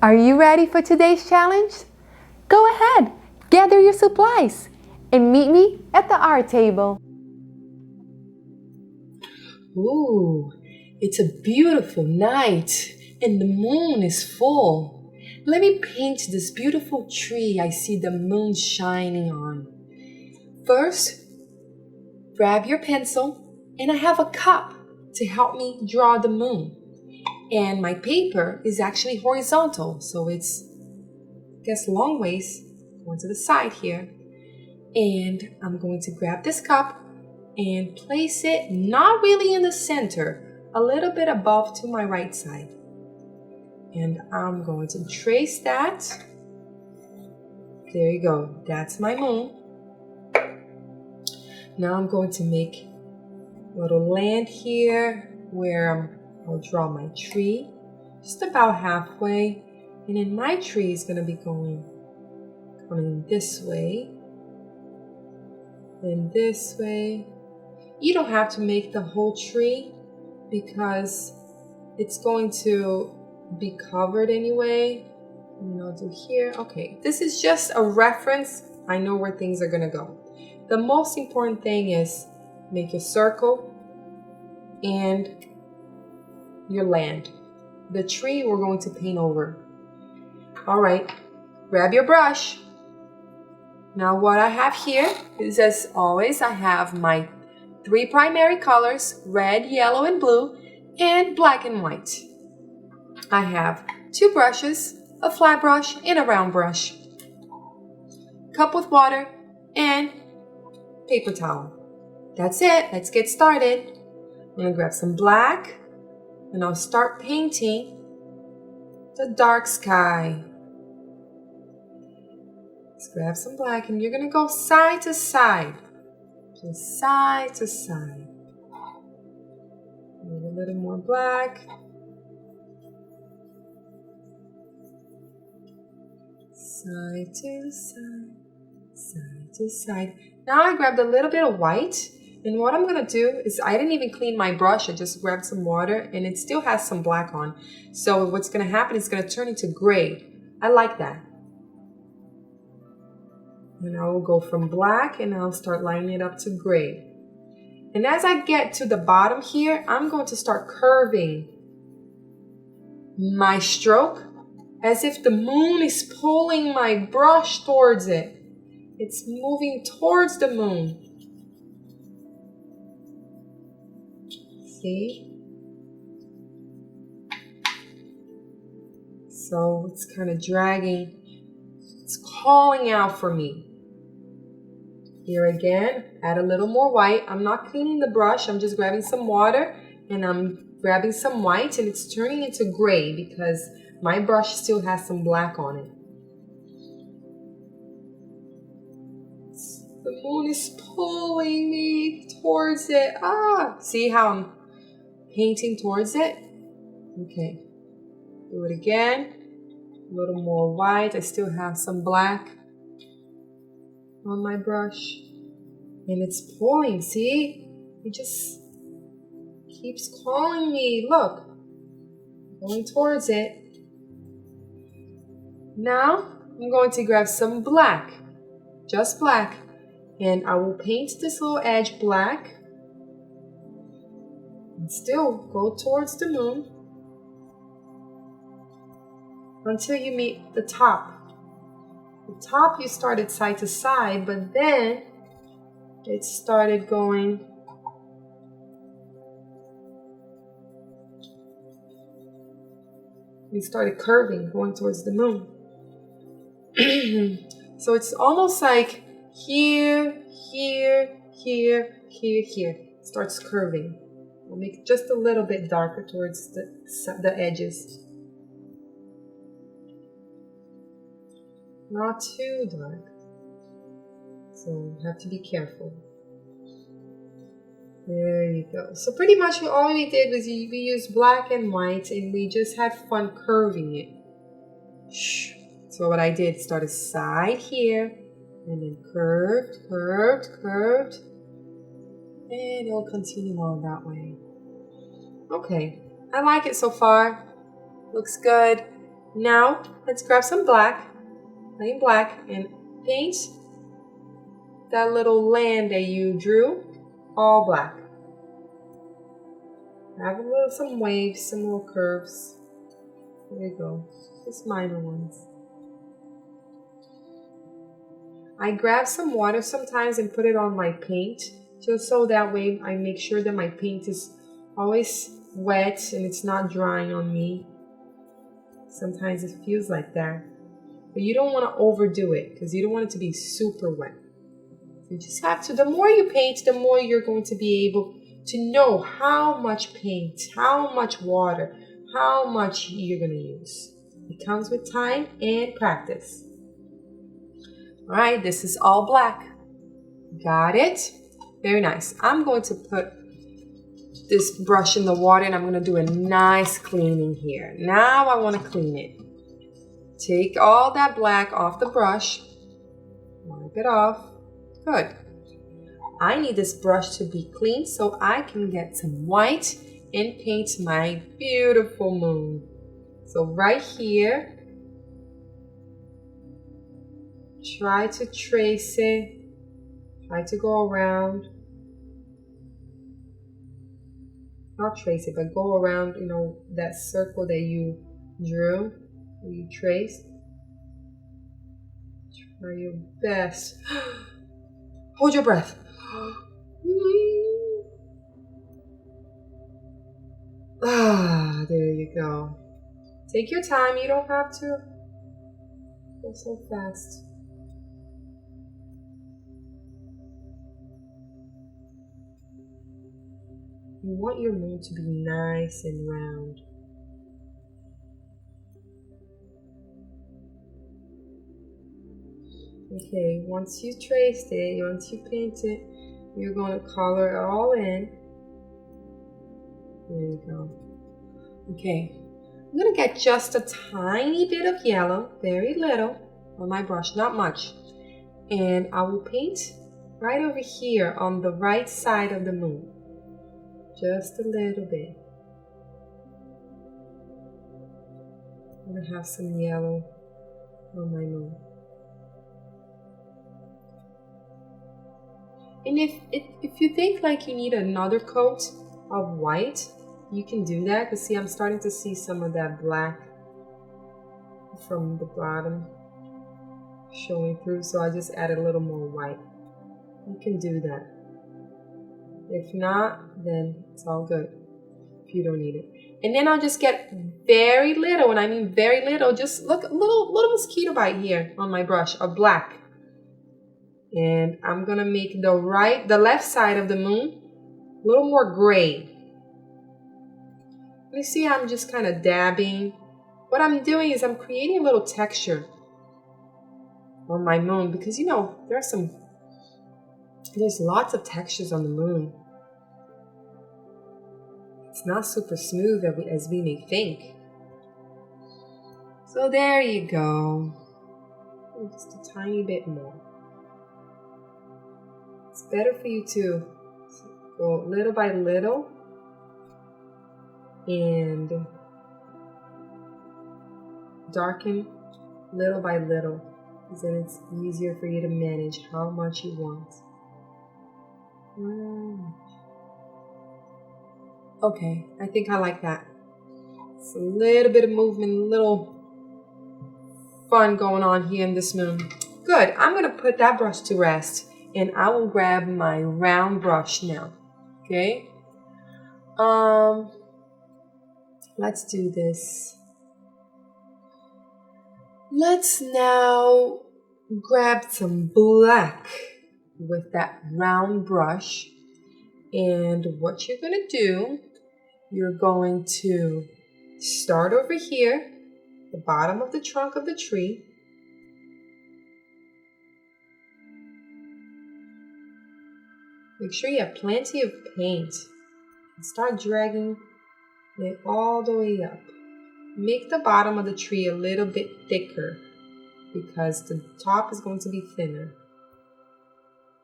Are you ready for today's challenge? Go ahead, gather your supplies, and meet me at the art table. Ooh, it's a beautiful night and the moon is full. Let me paint this beautiful tree I see the moon shining on. First, grab your pencil, and I have a cup to help me draw the moon. And my paper is actually horizontal, so it's, I guess, long ways going to the side here. And I'm going to grab this cup and place it not really in the center, a little bit above to my right side. And I'm going to trace that. There you go, that's my moon. Now I'm going to make a little land here where I'll draw my tree, just about halfway. And then my tree is going to be coming this way, and this way. You don't have to make the whole tree because it's going to be covered anyway. And I'll do here. Okay, this is just a reference. I know where things are going to go. The most important thing is make your circle and your land. The tree we're going to paint over. All right, grab your brush. Now what I have here is, as always, I have my 3 primary colors, red, yellow, and blue, and black and white. I have 2 brushes, a flat brush and a round brush, cup with water, and paper towel. That's it, let's get started. I'm gonna grab some black, and I'll start painting the dark sky. Let's grab some black, and you're gonna go side to side. Just side to side. Maybe a little more black. Side to side, side to side. Now I grabbed a little bit of white, and what I'm gonna do is, I didn't even clean my brush, I just grabbed some water, and it still has some black on. So what's gonna happen is it's gonna turn into gray. I like that. And I will go from black and I'll start lining it up to gray. And as I get to the bottom here, I'm going to start curving my stroke as if the moon is pulling my brush towards it. It's moving towards the moon. See? So it's kind of dragging. It's calling out for me. Here again, add a little more white. I'm not cleaning the brush, I'm just grabbing some water and I'm grabbing some white, and it's turning into gray because my brush still has some black on it. The moon is pulling me towards it. See how I'm painting towards it? Okay, do it again. A little more white. I still have some black on my brush, and it's pulling. See, it just keeps calling me. Look, going towards it. Now I'm going to grab some black, just black, and I will paint this little edge black and still go towards the moon until you meet the top. The top you started side to side, but then it started going curving, going towards the moon. So it's almost like here, here, here, here, here. It starts curving. We'll make it just a little bit darker towards the edges. Not too dark, so have to be careful. There you go. So pretty much all we did was we used black and white, and we just had fun curving it. Shh. So what I did, started side here, and then curved, curved, curved, and it will continue on that way. Okay, I like it so far. Looks good. Now, let's grab some black, plain black, and paint that little land that you drew all black. Have some waves, some little curves. There you go, just minor ones. I grab some water sometimes and put it on my paint, just so that way I make sure that my paint is always wet and it's not drying on me. Sometimes it feels like that. But you don't want to overdo it because you don't want it to be super wet. You just have to, the more you paint, the more you're going to be able to know how much paint, how much water, how much you're going to use. It comes with time and practice. All right, this is all black. Got it? Very nice. I'm going to put this brush in the water and I'm going to do a nice cleaning here. Now I want to clean it. Take all that black off the brush. Wipe it off. Good. I need this brush to be clean so I can get some white and paint my beautiful moon. So right here, try to trace it. Try to go around. Not trace it, but go around, you know, that circle that you drew, that you traced. Try your best. Hold your breath. Ah, there you go. Take your time. You don't have to go so fast. You want your moon to be nice and round. Okay, once you traced it, once you paint it, you're going to color it all in. There you go. Okay, I'm going to get just a tiny bit of yellow, very little, on my brush, not much. And I will paint right over here on the right side of the moon. Just a little bit. I'm going to have some yellow on my moon. And if you think like you need another coat of white, you can do that. Because see, I'm starting to see some of that black from the bottom showing through. So I just added a little more white. You can do that. If not, then it's all good if you don't need it. And then I'll just get very little, and I mean very little, just look, little mosquito bite here on my brush of black. And I'm gonna make the left side of the moon a little more gray. You see, I'm just kind of dabbing. What I'm doing is I'm creating a little texture on my moon because you know there's lots of textures on the moon. It's not super smooth as we may think. So there you go. Just a tiny bit more. It's better for you to go little by little and darken little by little, because then it's easier for you to manage how much you want. Okay, I think I like that. It's a little bit of movement, a little fun going on here in this moon. Good, I'm gonna put that brush to rest and I will grab my round brush now, okay? Let's do this. Let's now grab some black with that round brush. And what you're gonna do, you're going to start over here, the bottom of the trunk of the tree. Make sure you have plenty of paint. And start dragging it all the way up. Make the bottom of the tree a little bit thicker because the top is going to be thinner.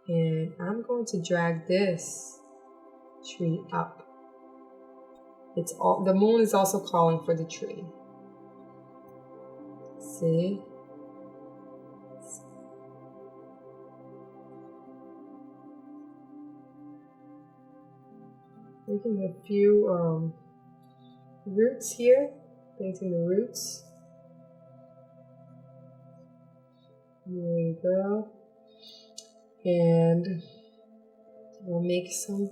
And I'm going to drag this tree up. The moon is also calling for the tree. See? Making a few roots here, painting the roots. There you go. And we'll make some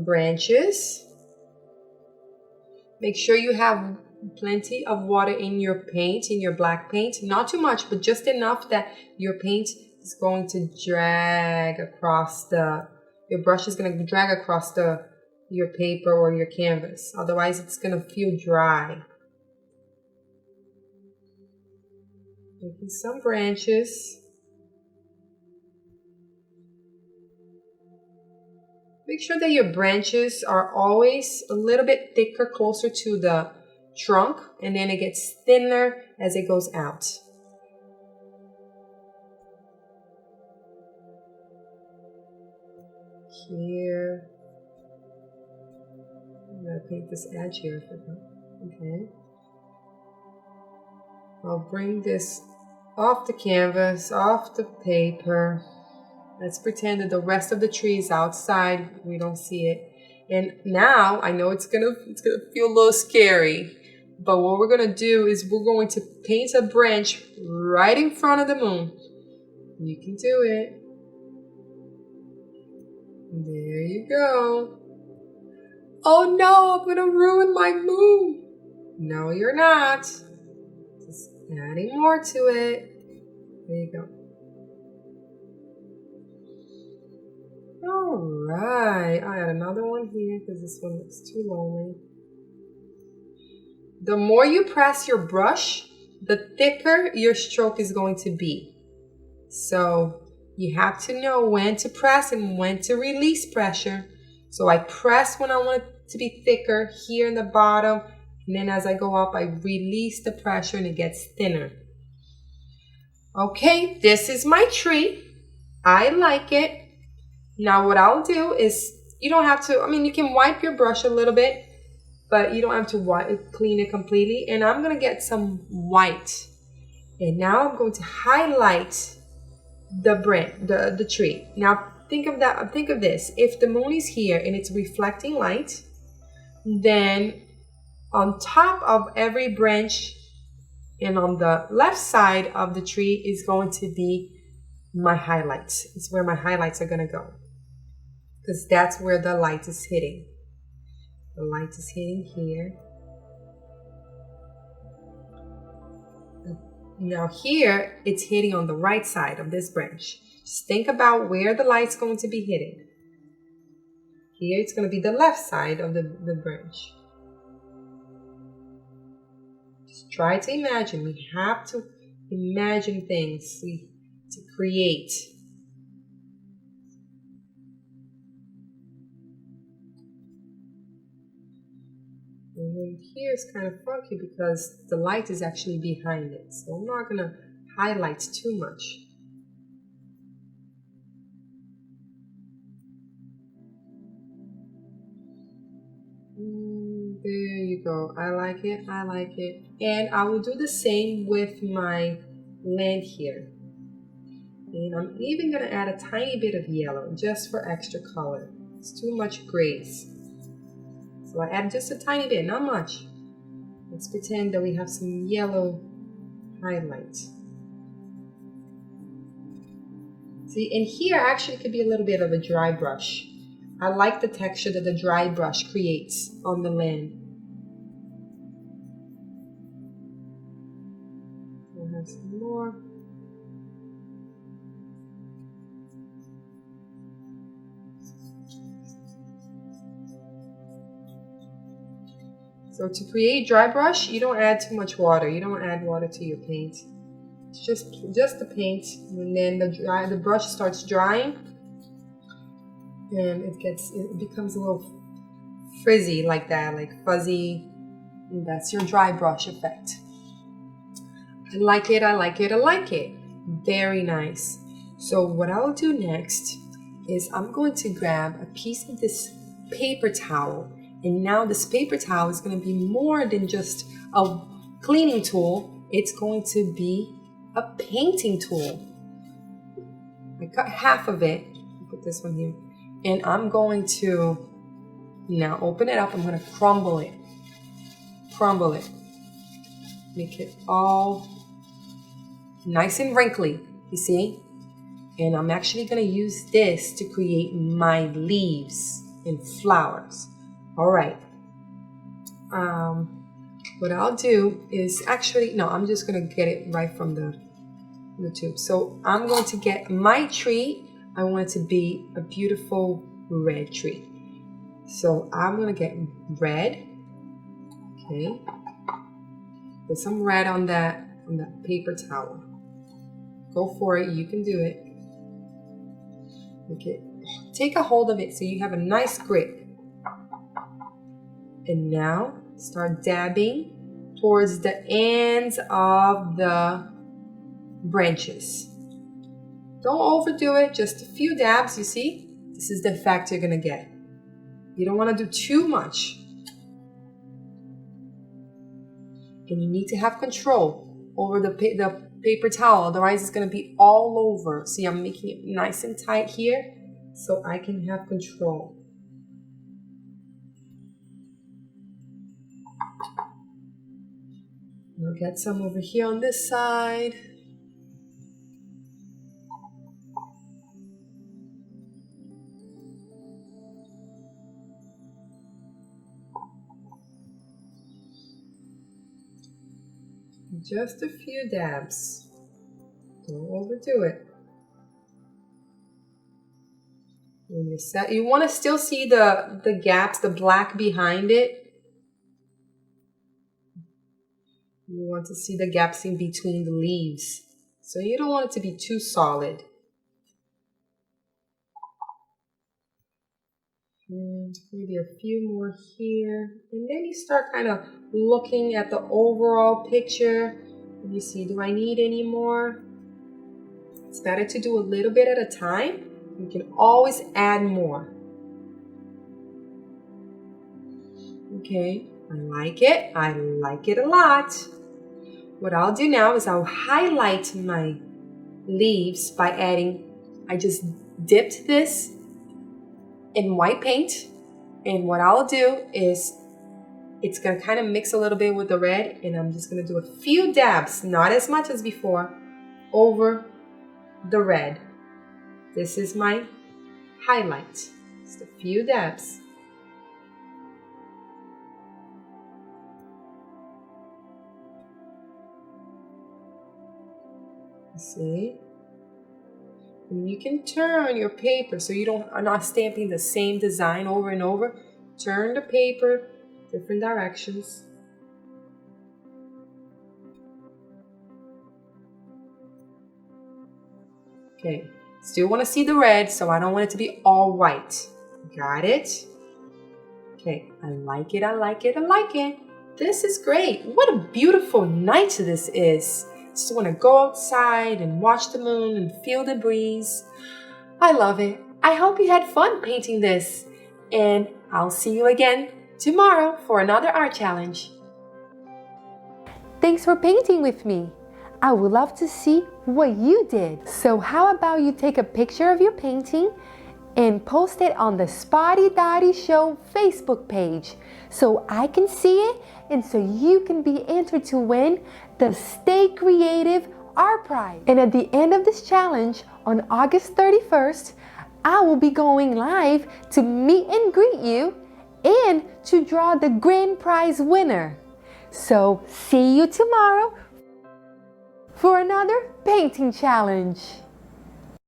branches. Make sure you have plenty of water in your paint, in your black paint. Not too much, but just enough that your paint is going to drag across your brush is going to drag across your paper or your canvas. Otherwise, it's going to feel dry. Making some branches. Make sure that your branches are always a little bit thicker, closer to the trunk, and then it gets thinner as it goes out. Here. I'm gonna paint this edge here for them. Okay. I'll bring this off the canvas, off the paper. Let's pretend that the rest of the tree is outside. We don't see it. And now I know it's gonna feel a little scary. But what we're gonna do is we're going to paint a branch right in front of the moon. You can do it. There you go. Oh no, I'm gonna ruin my moon. No, you're not. Just adding more to it. There you go. All right, I got another one here because this one looks too lonely. The more you press your brush, the thicker your stroke is going to be. So you have to know when to press and when to release pressure. So I press when I want it to be thicker here in the bottom, and then as I go up, I release the pressure and it gets thinner. Okay, this is my tree. I like it. Now what I'll do is, you don't have to, you can wipe your brush a little bit, but you don't have to clean it completely. And I'm gonna get some white. And now I'm going to highlight the tree. Now think of this. If the moon is here and it's reflecting light, then on top of every branch and on the left side of the tree is going to be my highlights. It's where my highlights are gonna go. Because that's where the light is hitting. The light is hitting here. Now here, it's hitting on the right side of this branch. Just think about where the light's going to be hitting. Here, it's going to be the left side of the branch. Just try to imagine. We have to imagine things to create. And then here is kind of funky because the light is actually behind it. So I'm not going to highlight too much. There you go. I like it. I like it. And I will do the same with my land here. And I'm even going to add a tiny bit of yellow just for extra color. It's too much grays. So I add just a tiny bit, not much. Let's pretend that we have some yellow highlight. See, and here actually could be a little bit of a dry brush. I like the texture that the dry brush creates on the land. We'll have some more. So to create dry brush, you don't add too much water. You don't add water to your paint. It's just the paint, and then the brush starts drying, and it becomes a little frizzy like that, like fuzzy. And that's your dry brush effect. I like it. I like it. I like it. Very nice. So what I'll do next is I'm going to grab a piece of this paper towel. And now this paper towel is going to be more than just a cleaning tool. It's going to be a painting tool. I cut half of it. Put this one here. And I'm going to now open it up. I'm going to crumble it. Crumble it. Make it all nice and wrinkly, you see? And I'm actually going to use this to create my leaves and flowers. All right. What I'll do is actually, no, I'm just going to get it right from the tube. So I'm going to get my tree. I want it to be a beautiful red tree. So I'm going to get red. Okay. Put some red on that paper towel. Go for it. You can do it. Okay. Take a hold of it so you have a nice grip. And now start dabbing towards the ends of the branches. Don't overdo it. Just a few dabs, you see? This is the effect you're going to get. You don't want to do too much. And you need to have control over the paper towel, otherwise it's going to be all over. See, I'm making it nice and tight here so I can have control. I'll get some over here on this side. Just a few dabs. Don't overdo it. When you set, you want to still see the gaps, the black behind it. You want to see the gaps in between the leaves. So you don't want it to be too solid. And maybe a few more here. And then you start kind of looking at the overall picture. And you see, do I need any more? It's better to do a little bit at a time. You can always add more. Okay, I like it. I like it a lot. What I'll do now is I'll highlight my leaves by adding, I just dipped this in white paint. And what I'll do is it's going to kind of mix a little bit with the red. And I'm just going to do a few dabs, not as much as before, over the red. This is my highlight. Just a few dabs. See? And you can turn your paper so you are not stamping the same design over and over. Turn the paper different directions. Okay, still want to see the red, so I don't want it to be all white. Got it? Okay, I like it, I like it, I like it. This is great. What a beautiful night this is. Just want to go outside and watch the moon and feel the breeze. I love it. I hope you had fun painting this. And I'll see you again tomorrow for another art challenge. Thanks for painting with me. I would love to see what you did. So how about you take a picture of your painting and post it on the Spotty Dotty Show Facebook page so I can see it and so you can be entered to win the Stay Creative Art Prize. And at the end of this challenge on August 31st, I will be going live to meet and greet you and to draw the grand prize winner. So see you tomorrow for another painting challenge.